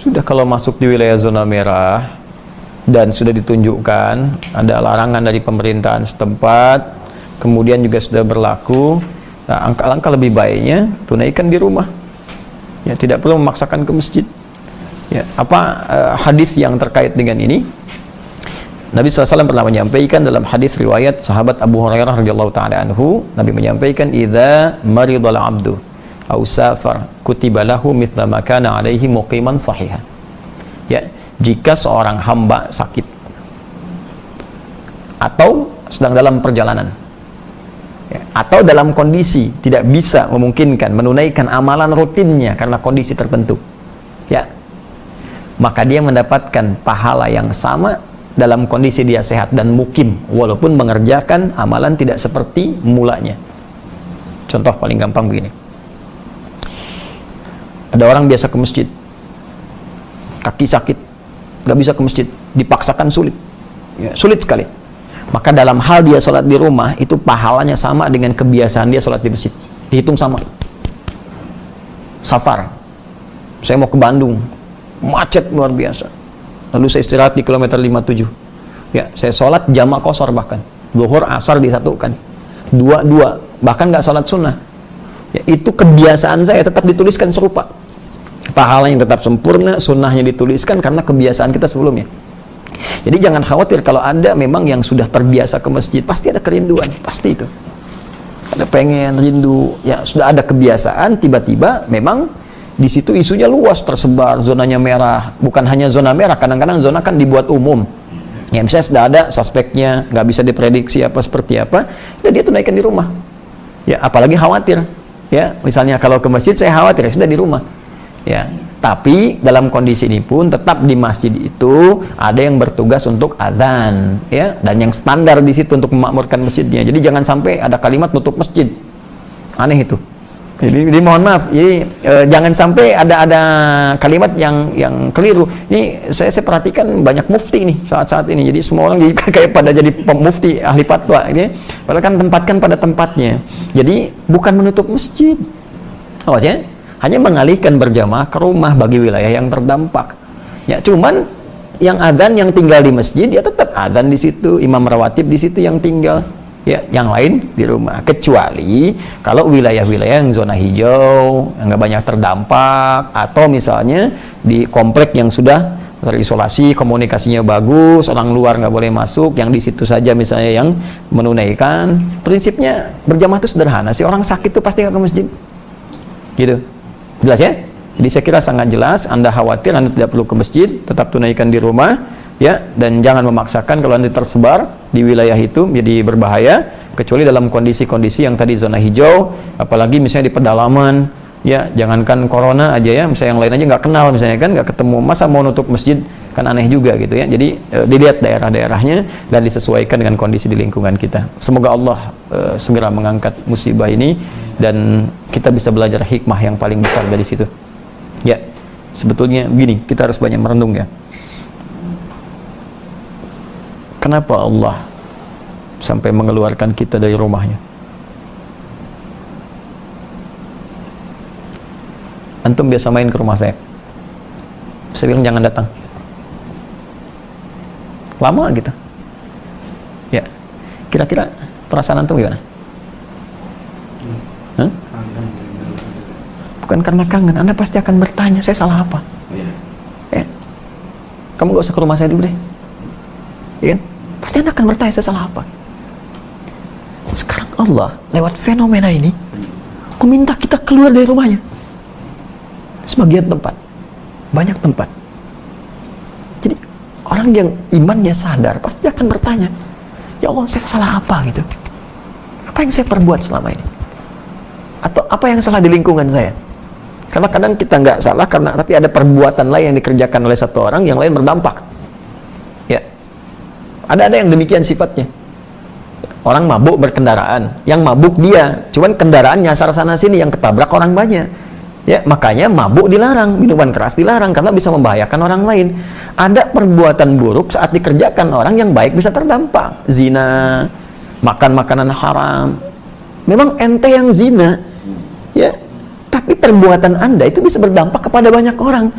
Sudah kalau masuk di wilayah zona merah dan sudah ditunjukkan ada larangan dari pemerintahan setempat, kemudian juga sudah berlaku, nah, angka lebih baiknya tunaikan di rumah. Ya, tidak perlu memaksakan ke masjid. Ya, hadis yang terkait dengan ini? Nabi SAW pernah menyampaikan dalam hadis riwayat sahabat Abu Hurairah radhiyallahu taala anhu, Nabi menyampaikan, "Idza maridal 'abdu aw safar kutiba lahu mithla ma kana 'alaihi muqiman sahiha." Ya, jika seorang hamba sakit atau sedang dalam perjalanan, ya, atau dalam kondisi tidak bisa memungkinkan menunaikan amalan rutinnya karena kondisi tertentu, ya, maka dia mendapatkan pahala yang sama dalam kondisi dia sehat dan mukim, walaupun mengerjakan amalan tidak seperti mulanya. Contoh paling gampang begini, ada orang biasa ke masjid, kaki sakit, gak bisa ke masjid, dipaksakan sulit, ya, sulit sekali. Maka dalam hal dia sholat di rumah, itu pahalanya sama dengan kebiasaan dia sholat di masjid, dihitung sama. Safar, saya mau ke Bandung, macet luar biasa, lalu saya istirahat di kilometer 57, ya, saya sholat jamak qashar, bahkan zuhur asar disatukan, dua, bahkan nggak sholat sunnah, ya, itu kebiasaan saya tetap dituliskan serupa, pahalanya tetap sempurna, sunnahnya dituliskan karena kebiasaan kita sebelumnya. Jadi jangan khawatir kalau Anda memang yang sudah terbiasa ke masjid, pasti ada kerinduan, pasti itu ada pengen, rindu, ya, sudah ada kebiasaan, tiba-tiba memang di situ isunya luas, tersebar, zonanya merah, bukan hanya zona merah, kadang-kadang zona kan dibuat umum, ya, misalnya sudah ada suspeknya, nggak bisa diprediksi apa seperti apa, ya, dia tunaikan di rumah, ya, apalagi khawatir, ya, misalnya kalau ke masjid saya khawatir, ya sudah di rumah, ya, tapi dalam kondisi ini pun tetap di masjid itu ada yang bertugas untuk azan, ya, dan yang standar di situ untuk memakmurkan masjidnya, jadi jangan sampai ada kalimat nutup masjid, aneh itu. Jadi mohon maaf, jadi jangan sampai ada kalimat yang keliru. Ini saya perhatikan banyak mufti nih saat ini. Jadi semua orang jadi kayak pada jadi mufti ahli fatwa ini. Padahal kan tempatkan pada tempatnya. Jadi bukan menutup masjid, ya, hanya mengalihkan berjamaah ke rumah bagi wilayah yang terdampak. Ya, cuman yang adzan yang tinggal di masjid, ya tetap adzan di situ, imam rawatib di situ yang tinggal. Ya, yang lain di rumah, kecuali kalau wilayah-wilayah yang zona hijau, yang nggak banyak terdampak, atau misalnya di komplek yang sudah terisolasi, komunikasinya bagus, orang luar nggak boleh masuk, yang di situ saja misalnya yang menunaikan. Prinsipnya berjamaah itu sederhana, si orang sakit itu pasti nggak ke masjid, gitu, jelas ya? Jadi saya kira sangat jelas. Anda khawatir, Anda tidak perlu ke masjid, tetap tunaikan di rumah, ya, dan jangan memaksakan. Kalau Anda tersebar di wilayah itu menjadi berbahaya, kecuali dalam kondisi-kondisi yang tadi zona hijau, apalagi misalnya di pedalaman, ya, jangankan corona aja, ya, misalnya yang lain aja nggak kenal, misalnya kan nggak ketemu, masa mau nutup masjid, kan aneh juga gitu, ya. Jadi dilihat daerah-daerahnya dan disesuaikan dengan kondisi di lingkungan kita. Semoga Allah segera mengangkat musibah ini dan kita bisa belajar hikmah yang paling besar dari situ. Ya, sebetulnya begini, kita harus banyak merenung, ya. Kenapa Allah sampai mengeluarkan kita dari rumahnya? Antum biasa main ke rumah saya bilang jangan datang, lama gitu, ya, kira-kira perasaan antum gimana? Hah? Bukan karena kangen, Anda pasti akan bertanya, saya salah apa? Ya. Kamu gak usah ke rumah saya dulu deh, ya kan? Pasti Anda akan bertanya, saya salah apa? Sekarang Allah lewat fenomena ini meminta kita keluar dari rumahnya. Sebagian tempat, banyak tempat. Jadi orang yang imannya sadar pasti akan bertanya, ya Allah, saya salah apa gitu? Apa yang saya perbuat selama ini? Atau apa yang salah di lingkungan saya? Karena kadang kita nggak salah tapi ada perbuatan lain yang dikerjakan oleh satu orang, yang lain berdampak. Ya, ada yang demikian sifatnya. Orang mabuk berkendaraan, yang mabuk dia, cuman kendaraan nyasar sana sini, yang ketabrak orang banyak. Ya, makanya mabuk dilarang, minuman keras dilarang karena bisa membahayakan orang lain. Ada perbuatan buruk saat dikerjakan orang yang baik bisa terdampak. Zina, makan makanan haram. Memang ente yang zina, ya, tapi perbuatan Anda itu bisa berdampak kepada banyak orang.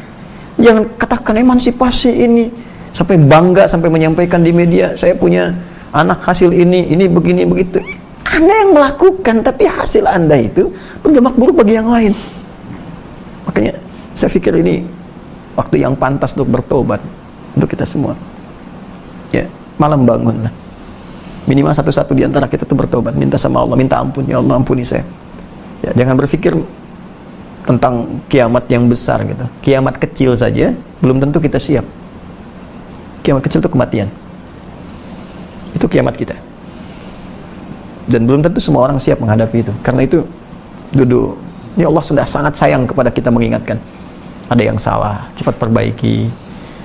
Jangan katakan emansipasi ini sampai bangga, sampai menyampaikan di media, saya punya anak hasil ini begini begitu. Anda yang melakukan, tapi hasil Anda itu berdampak buruk bagi yang lain. Makanya saya pikir ini waktu yang pantas untuk bertobat untuk kita semua. Ya, malam bangunlah. Minimal satu-satu di antara kita itu bertobat, minta sama Allah, minta ampun, ya Allah ampuni saya. Ya, jangan berpikir tentang kiamat yang besar gitu. Kiamat kecil saja belum tentu kita siap. Kiamat kecil itu kematian. Itu kiamat kita. Dan belum tentu semua orang siap menghadapi itu. Karena itu duduk. Ini Allah sudah sangat sayang kepada kita mengingatkan. Ada yang salah, cepat perbaiki.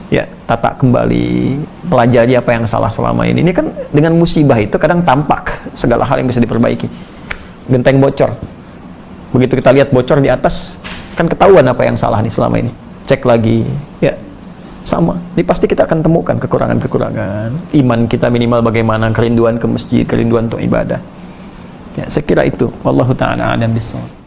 Ya, tata kembali, pelajari apa yang salah selama ini. Ini kan dengan musibah itu kadang tampak segala hal yang bisa diperbaiki. Genteng bocor. Begitu kita lihat bocor di atas, kan ketahuan apa yang salah nih selama ini. Cek lagi, ya sama. Ini pasti kita akan temukan kekurangan-kekurangan. Iman kita minimal bagaimana, kerinduan ke masjid, kerinduan untuk ibadah. Ya, saya kira itu. Wallahu ta'ala a'lam bishawab.